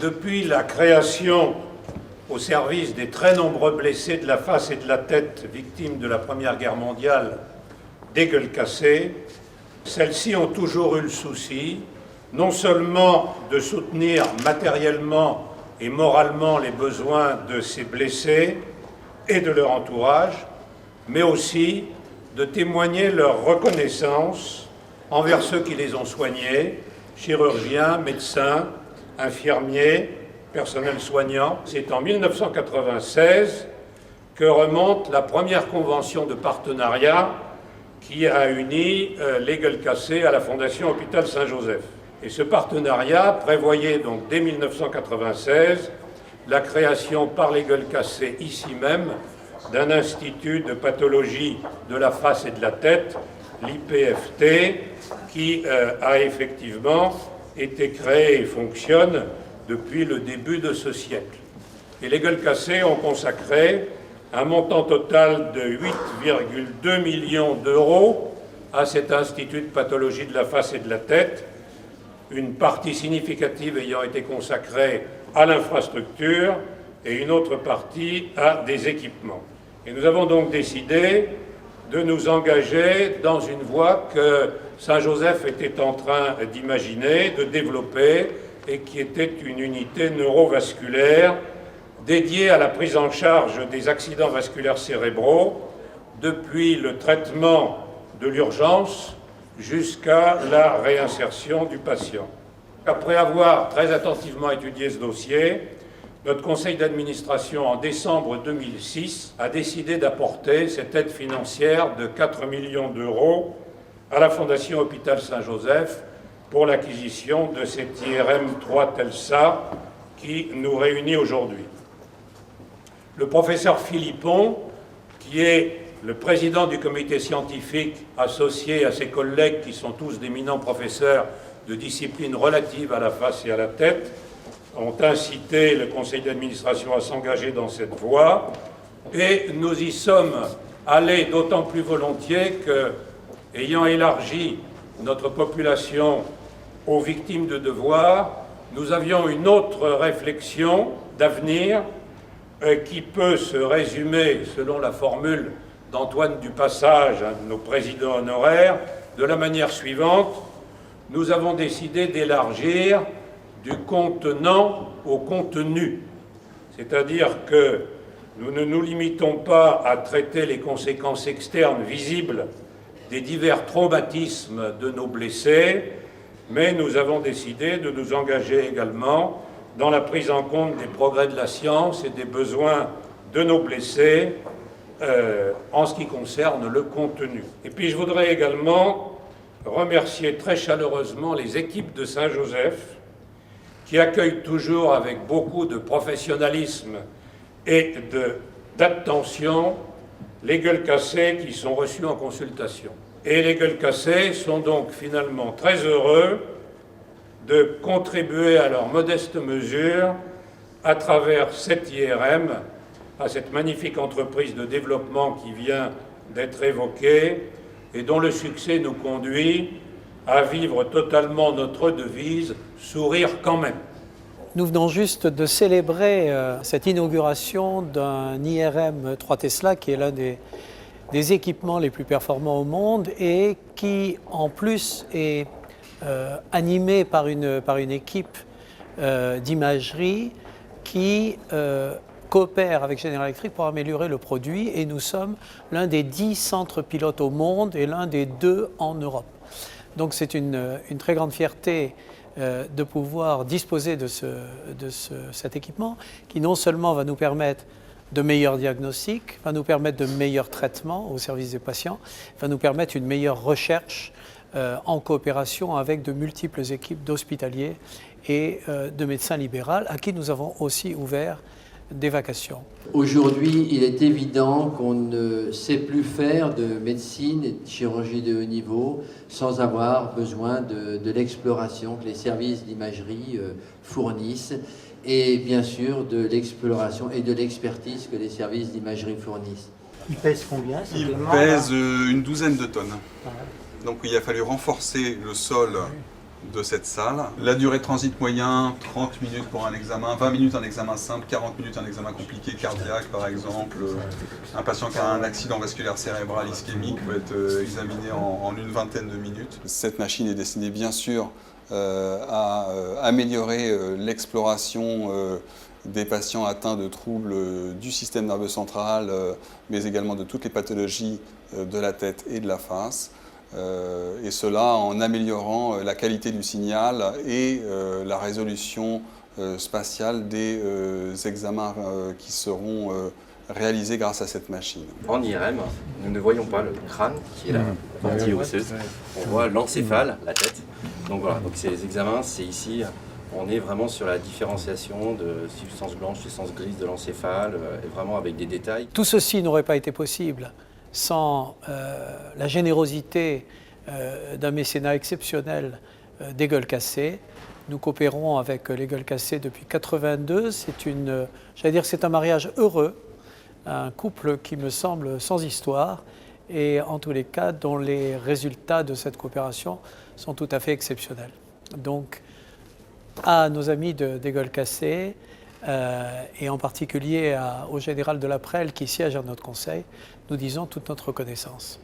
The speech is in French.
Depuis la création au service des très nombreux blessés de la face et de la tête victimes de la Première Guerre mondiale des gueules cassées, celles-ci ont toujours eu le souci non seulement de soutenir matériellement et moralement les besoins de ces blessés et de leur entourage, mais aussi de témoigner leur reconnaissance envers ceux qui les ont soignés, chirurgiens, médecins, infirmiers, personnel soignant. C'est en 1996 que remonte la première convention de partenariat qui a uni les gueules cassées à la Fondation Hôpital Saint-Joseph. Et ce partenariat prévoyait donc dès 1996 la création par les gueules cassées ici même d'un institut de pathologie de la face et de la tête, l'IPFT, qui a effectivement été créé et fonctionne depuis le début de ce siècle. Et les gueules cassées ont consacré un montant total de 8,2 millions d'euros à cet institut de pathologie de la face et de la tête, une partie significative ayant été consacrée à l'infrastructure et une autre partie à des équipements. Et nous avons donc décidé de nous engager dans une voie que Saint-Joseph était en train d'imaginer, de développer, et qui était une unité neurovasculaire dédiée à la prise en charge des accidents vasculaires cérébraux, depuis le traitement de l'urgence jusqu'à la réinsertion du patient. Après avoir très attentivement étudié ce dossier, notre conseil d'administration, en décembre 2006, a décidé d'apporter cette aide financière de 4 millions d'euros à la Fondation Hôpital Saint-Joseph pour l'acquisition de cet IRM 3 TELSA qui nous réunit aujourd'hui. Le professeur Philippon, qui est le président du comité scientifique associé à ses collègues qui sont tous d'éminents professeurs de disciplines relatives à la face et à la tête, ont incité le conseil d'administration à s'engager dans cette voie, et nous y sommes allés d'autant plus volontiers que, ayant élargi notre population aux victimes de devoir, nous avions une autre réflexion d'avenir qui peut se résumer, selon la formule d'Antoine Dupassage, un de nos présidents honoraires, de la manière suivante: nous avons décidé d'élargir du contenant au contenu. C'est-à-dire que nous ne nous limitons pas à traiter les conséquences externes visibles des divers traumatismes de nos blessés, mais nous avons décidé de nous engager également dans la prise en compte des progrès de la science et des besoins de nos blessés en ce qui concerne le contenu. Et puis je voudrais également remercier très chaleureusement les équipes de Saint-Joseph qui accueillent toujours avec beaucoup de professionnalisme et d'attention les gueules cassées qui sont reçues en consultation. Et les gueules cassées sont donc finalement très heureux de contribuer à leur modeste mesure à travers cet IRM, à cette magnifique entreprise de développement qui vient d'être évoquée et dont le succès nous conduit à vivre totalement notre devise « Sourire quand même ». Nous venons juste de célébrer cette inauguration d'un IRM 3 Tesla qui est l'un des équipements les plus performants au monde et qui en plus est animé par une équipe d'imagerie qui coopère avec General Electric pour améliorer le produit, et nous sommes l'un des 10 centres pilotes au monde et l'un des 2 en Europe. Donc c'est une très grande fierté de pouvoir disposer de cet équipement qui non seulement va nous permettre de meilleurs diagnostics, va nous permettre de meilleurs traitements au service des patients, va nous permettre une meilleure recherche en coopération avec de multiples équipes d'hospitaliers et de médecins libéraux à qui nous avons aussi ouvert des vacations. Aujourd'hui, il est évident qu'on ne sait plus faire de médecine et de chirurgie de haut niveau sans avoir besoin de l'exploration que les services d'imagerie fournissent, et bien sûr de l'exploration et de l'expertise que les services d'imagerie fournissent. Il pèse combien? Il pèse une douzaine de tonnes. Donc il a fallu renforcer le sol de cette salle. La durée de transit moyen, 30 minutes pour un examen, 20 minutes un examen simple, 40 minutes un examen compliqué, cardiaque par exemple. Un patient qui a un accident vasculaire cérébral ischémique peut être examiné en une vingtaine de minutes. Cette machine est destinée bien sûr à améliorer l'exploration des patients atteints de troubles du système nerveux central, mais également de toutes les pathologies de la tête et de la face. Et cela en améliorant la qualité du signal et la résolution spatiale des examens qui seront réalisés grâce à cette machine. En IRM, nous ne voyons pas le crâne qui est la partie osseuse, on voit l'encéphale, la tête. Donc voilà, donc ces examens, c'est ici, on est vraiment sur la différenciation de substances blanches, substances grises de l'encéphale, et vraiment avec des détails. Tout ceci n'aurait pas été possible sans la générosité d'un mécénat exceptionnel des Gueules Cassées. Nous coopérons avec les Gueules Cassées depuis 1982. C'est un mariage heureux, un couple qui me semble sans histoire et en tous les cas dont les résultats de cette coopération sont tout à fait exceptionnels. Donc à nos amis des Gueules Cassées et en particulier au général de la Prelle qui siège à notre conseil, nous disons toute notre reconnaissance.